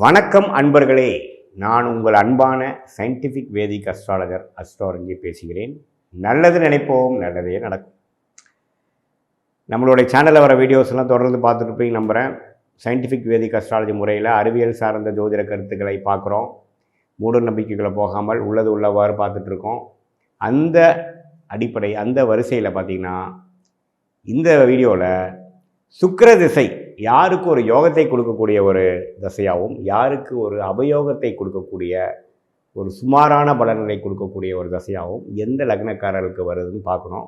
வணக்கம் அன்பர்களே, நான் உங்கள் அன்பான சயின்டிஃபிக் வேதிக் அஸ்ட்ராலஜர் அஸ்ட்ராலஜி பேசுகிறேன். நல்லது நினைப்போம், நல்லதே நடக்கும். நம்மளுடைய சேனலில் வர வீடியோஸ்லாம் தொடர்ந்து பார்த்துட்ருப்பீங்க நம்புகிறேன். சயின்டிஃபிக் வேதிக் அஸ்ட்ராலஜி முறையில் அறிவியல் சார்ந்த ஜோதிட கருத்துக்களை பார்க்குறோம். மூட நம்பிக்கைகளை போகாமல் உள்ளது உள்ளவாறு பார்த்துட்ருக்கோம். அந்த அடிப்படை அந்த வரிசையில் பார்த்திங்கன்னா இந்த வீடியோவில் சுக்கிர திசை யாருக்கு ஒரு யோகத்தை கொடுக்கக்கூடிய ஒரு திசையாகவும், யாருக்கு ஒரு அபயோகத்தை கொடுக்கக்கூடிய ஒரு சுமாரான பலன்களை கொடுக்கக்கூடிய ஒரு திசையாகவும் எந்த லக்னக்காரர்களுக்கு வருதுன்னு பார்க்கணும்.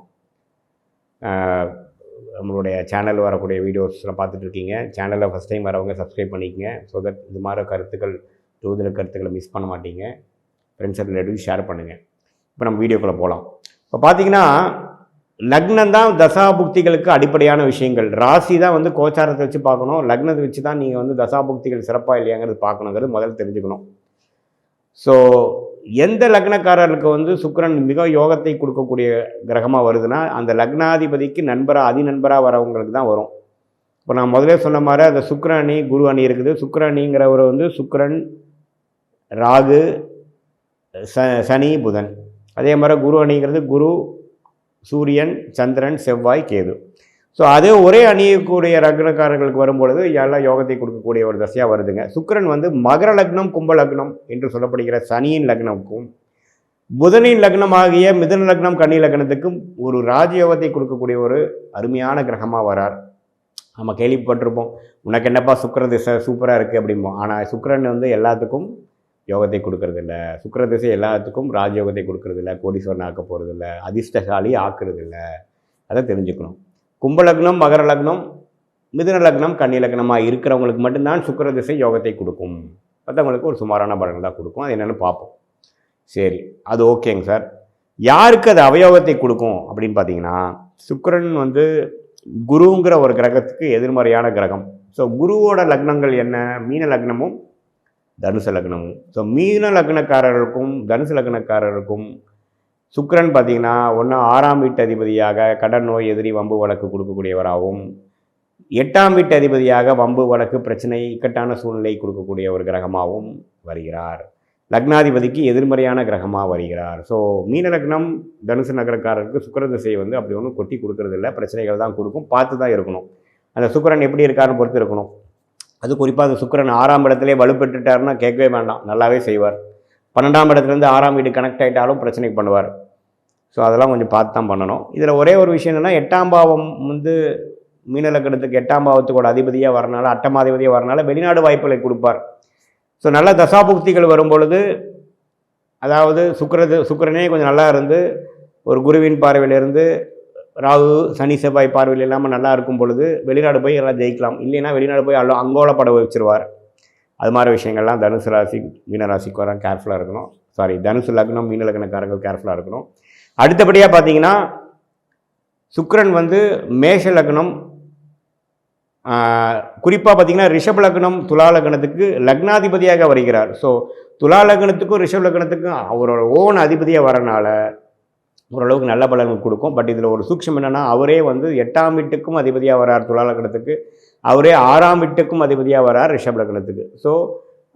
நம்மளுடைய சேனல் வரக்கூடிய வீடியோஸ்லாம் பார்த்துட்ருக்கீங்க. சேனலில் ஃபஸ்ட் டைம் வரவங்க சப்ஸ்கிரைப் பண்ணிக்கங்க. ஸோ தட் இது மாதிரி கருத்துக்கள், ஜோதிட கருத்துக்களை மிஸ் பண்ண மாட்டீங்க. ஃப்ரெண்ட்ஸ் அண்ட் ரிலேட்டிவ்ஸ் ஷேர் பண்ணுங்கள். இப்போ நம்ம வீடியோக்குள்ளே போகலாம். இப்போ பார்த்தீங்கன்னா லக்னம் தான் தசாபுக்திகளுக்கு அடிப்படையான விஷயங்கள். ராசி தான் வந்து கோச்சாரத்தை வச்சு பார்க்கணும். லக்னத்தை வச்சு தான் நீங்கள் வந்து தசாபுக்திகள் சிறப்பாக இல்லையாங்கிறது பார்க்கணுங்கிறது முதல்ல தெரிஞ்சுக்கணும். ஸோ எந்த லக்னக்காரர்களுக்கு வந்து சுக்கிரன் மிக யோகத்தை கொடுக்கக்கூடிய கிரகமாக வருதுன்னா அந்த லக்னாதிபதிக்கு நண்பராக அதிநண்பராக வரவங்களுக்கு தான் வரும். இப்போ நான் முதலே சொன்ன மாதிரி அந்த சுக்கிர அணி குரு அணி இருக்குது. சுக்கிர அணிங்கிறவர் வந்து சுக்கிரன், ராகு, சனி, புதன். அதே மாதிரி குரு அணிங்கிறது குரு, சூரியன், சந்திரன், செவ்வாய், கேது. ஸோ அதே ஒரே அணியக்கூடிய லக்னக்காரர்களுக்கு வரும்பொழுது எல்லாம் யோகத்தை கொடுக்கக்கூடிய ஒரு தசையாக வருதுங்க. சுக்கிரன் வந்து மகர லக்னம், கும்ப லக்னம் என்று சொல்லப்படுகிற சனியின் லக்னமுக்கும், புதனின் லக்னமாகிய மிதுன லக்னம், கன்னி லக்னத்துக்கும் ஒரு ராஜயோகத்தை கொடுக்கக்கூடிய ஒரு அருமையான கிரகமாக வரார். நம்ம கேள்விப்பட்டிருப்போம், உனக்கு என்னப்பா சுக்கிர திசை சூப்பராக இருக்குது அப்படிம்போம். ஆனால் சுக்கிரன் வந்து எல்லாத்துக்கும் யோகத்தை கொடுக்கறதில்ல. சுக்கிர திசை எல்லாத்துக்கும் ராஜயோகத்தை கொடுக்கறதில்ல, கோடீஸ்வரன் ஆக்க போகிறதில்ல, அதிர்ஷ்டசாலி ஆக்குறதில்ல. அதை தெரிஞ்சுக்கணும். கும்பலக்னம், மகர லக்னம், மிதுன லக்னம், கன்னி லக்னமாக இருக்கிறவங்களுக்கு மட்டும்தான் சுக்கிர திசை யோகத்தை கொடுக்கும். மற்றவங்களுக்கு ஒரு சுமாரான பலன் தான் கொடுக்கும். அது என்னென்னு பார்ப்போம். சரி, அது ஓகேங்க சார். யாருக்கு அது அவயோகத்தை கொடுக்கும் அப்படின்னு பார்த்தீங்கன்னா, சுக்கிரன் வந்து குருங்கிற ஒரு கிரகத்துக்கு எதிர்மறையான கிரகம். ஸோ குருவோட லக்னங்கள் என்ன? மீன லக்னமும் தனுசு லக்னமும். ஸோ மீன லக்னக்காரர்களுக்கும் தனுசு லக்னக்காரருக்கும் சுக்கிரன் பார்த்திங்கன்னா ஒன்று 6ஆம் வீட்டு அதிபதியாக கடன், நோய், எதிரி, வம்பு வழக்கு கொடுக்கக்கூடியவராகவும், 8ஆம் வீட்டு அதிபதியாக வம்பு வழக்கு, பிரச்சனை, இக்கட்டான சூழ்நிலை கொடுக்கக்கூடிய ஒரு கிரகமாகவும் வருகிறார். லக்னாதிபதிக்கு எதிர்மறையான கிரகமாக வருகிறார். ஸோ மீன லக்னம் தனுசு நகரக்காரருக்கு சுக்கிர திசை வந்து அப்படி ஒன்றும் கொட்டி கொடுக்கறதில்ல. பிரச்சனைகள் தான் கொடுக்கும். பார்த்து தான் இருக்கணும். அந்த சுக்கிரன் எப்படி இருக்காருன்னு பொறுத்து இருக்கணும். அது குறிப்பாக அந்த சுக்கிரன் 6ஆம் இடத்துலேயே வலுப்பெற்றுட்டாருன்னா கேட்கவே வேண்டாம், நல்லாவே செய்வார். 12ஆம் இடத்துலேருந்து 6ஆம் வீடு கனெக்ட் ஆகிட்டாலும் பிரச்சனைக்கு பண்ணுவார். ஸோ அதெல்லாம் கொஞ்சம் பார்த்து தான் பண்ணணும். இதில் ஒரே ஒரு விஷயம் என்னென்னா, 8ஆம் பாவம் வந்து மீன லக்னத்துக்கு 8ஆம் பாவத்துக்கோட அதிபதியாக வரனால, அட்டமாதிபதியாக வரனால வெளிநாடு வாய்ப்புகளை கொடுப்பார். ஸோ நல்ல தசாபுக்திகள் வரும்பொழுது, அதாவது சுக்கிரனே கொஞ்சம் நல்லா இருந்து ஒரு குருவின் பார்வையிலிருந்து ராகு, சனி, செவ்வாய் பார்வையில் இல்லாமல் நல்லா இருக்கும் பொழுது வெளிநாடு போய் எல்லாம் ஜெயிக்கலாம். இல்லைன்னா வெளிநாடு போய் அங்கோல பட வச்சிருவார். அது மாதிரி விஷயங்கள்லாம் தனுசு ராசி, மீன ராசிக்கு வர கேர்ஃபுல்லாக இருக்கணும். தனுசு லக்னம், மீன லக்னக்காரர்கள் கேர்ஃபுல்லாக இருக்கணும். அடுத்தபடியாக பார்த்தீங்கன்னா, சுக்கிரன் வந்து மேஷ லக்னம், குறிப்பாக பார்த்தீங்கன்னா ரிஷப லக்னம், துலா லக்னத்துக்கு லக்னாதிபதியாக வருகிறார். ஸோ துலா லக்னத்துக்கும் ரிஷப லக்னத்துக்கும் அவரோட ஓன் அதிபதியாக வரனால ஓரளவுக்கு நல்ல பலன்கள் கொடுக்கும். பட் இதில் ஒரு சூக்ஷம் என்னென்னா, அவரே வந்து 8ஆம் வீட்டுக்கும் அதிபதியாக வரார் துலா லக்னத்துக்கு, அவரே 6ஆம் வீட்டுக்கும் அதிபதியாக வரார் ரிஷப லக்னத்துக்கு. ஸோ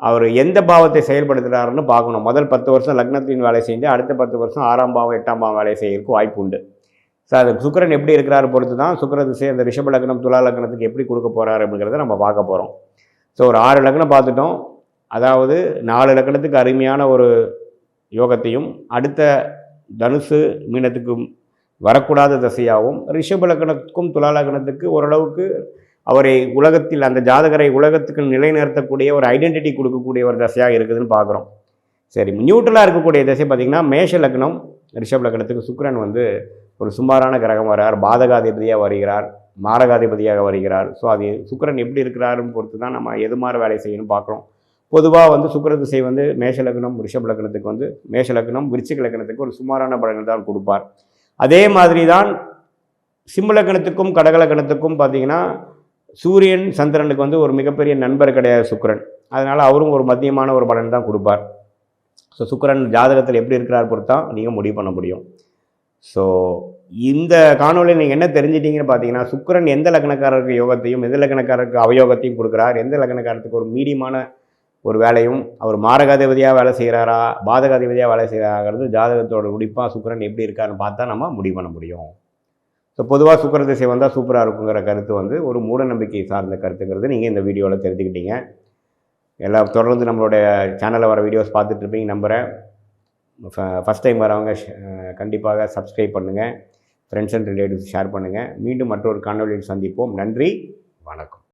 அவர் எந்த பாவத்தை செயல்படுத்துகிறாருன்னு பார்க்கணும். முதல் 10 வருஷம் லக்னத்தின் வேலை செஞ்சு அடுத்த 10 வருஷம் 6ஆம் பாவம் 8ஆம் பாவம் வேலை செய்யறதுக்கு வாய்ப்பு உண்டு. ஸோ அது சுக்கிரன் எப்படி இருக்கிறாரு பொறுத்து தான் சுக்கிர திசை அந்த ரிஷப லக்னம் துலா லக்னத்துக்கு எப்படி கொடுக்க போகிறாரு அப்படிங்கிறத நம்ம பார்க்க போகிறோம். ஸோ ஒரு 6 லக்னம் பார்த்துட்டோம். அதாவது 4 லக்னத்துக்கு அருமையான ஒரு யோகத்தையும், அடுத்த தனுசு மீனத்துக்கும் வரக்கூடாத திசையாகவும், ரிஷப லக்னத்துக்கும் துலா லக்னத்துக்கு ஓரளவுக்கு அவரை உலகத்தில் அந்த ஜாதகரை உலகத்துக்கு நிலைநிறுத்தக்கூடிய ஒரு ஐடென்டிட்டி கொடுக்கக்கூடிய ஒரு தசையாக இருக்குதுன்னு பார்க்குறோம். சரி, நியூட்ரலாக இருக்கக்கூடிய திசை பார்த்திங்கன்னா மேஷ லக்னம் ரிஷப லக்னத்துக்கு சுக்கிரன் வந்து ஒரு சுமாரான கிரகம் வரார். பாதகாதிபதியாக வருகிறார், மாரகாதிபதியாக வருகிறார். ஸோ அது சுக்கிரன் எப்படி இருக்கிறாருன்னு பொறுத்து தான் நம்ம எது மாதிரி வேலை செய்யணும்னு பார்க்குறோம். பொதுவாக வந்து சுக்கிர திசை வந்து மேஷ லக்னம் ரிஷப லக்னத்துக்கு வந்து மேஷ லக்னம் விருச்சிக லக்னத்துக்கு ஒரு சுமாரான பலன்கள் தான் கொடுப்பார். அதே மாதிரி தான் சிம்ம லக்னத்துக்கும் கடக லக்னத்துக்கும் பார்த்திங்கன்னா சூரியன், சந்திரனுக்கு வந்து ஒரு மிகப்பெரிய நண்பர் கிடையாது சுக்கிரன். அதனால் அவரும் ஒரு மத்தியமான ஒரு பலன் தான் கொடுப்பார். ஸோ சுக்கிரன் ஜாதகத்தில் எப்படி இருக்கிறார் பொறுத்தான் நீங்கள் முடிவு பண்ண முடியும். ஸோ இந்த காணொலியில் நீங்கள் என்ன தெரிஞ்சிட்டிங்கன்னு பார்த்தீங்கன்னா, சுக்கிரன் எந்த லக்னக்காரருக்கு யோகத்தையும் எந்த லக்னக்காரருக்கு அவயோகத்தையும் கொடுக்குறார், எந்த லக்னக்காரத்துக்கு ஒரு மீடியமான ஒரு வேலையும் அவர் மாரகாதிபதியாக வேலை செய்கிறாரா பாதகாதிபதியாக வேலை செய்கிறாங்கிறது ஜாதகத்தோட முடிப்பாக சுக்கிரன் எப்படி இருக்காருன்னு பார்த்தா நம்ம முடிவு பண்ண முடியும். ஸோ பொதுவாக சுக்கிர திசை வந்தால் சூப்பராக இருக்குங்கிற கருத்து வந்து ஒரு மூட நம்பிக்கை சார்ந்த கருத்துங்கிறது நீங்கள் இந்த வீடியோவில் தெரிஞ்சுக்கிட்டீங்க. எல்லாம் தொடர்ந்து நம்மளுடைய சேனலில் வர வீடியோஸ் பார்த்துட்ருப்பீங்க நம்புகிறேன். ஃபஸ்ட் டைம் வரவங்க கண்டிப்பாக சப்ஸ்கிரைப் பண்ணுங்கள், ஃப்ரெண்ட்ஸ் அண்ட் ரிலேட்டிவ்ஸ் ஷேர் பண்ணுங்கள். மீண்டும் மற்றொரு காணொலியில் சந்திப்போம். நன்றி, வணக்கம்.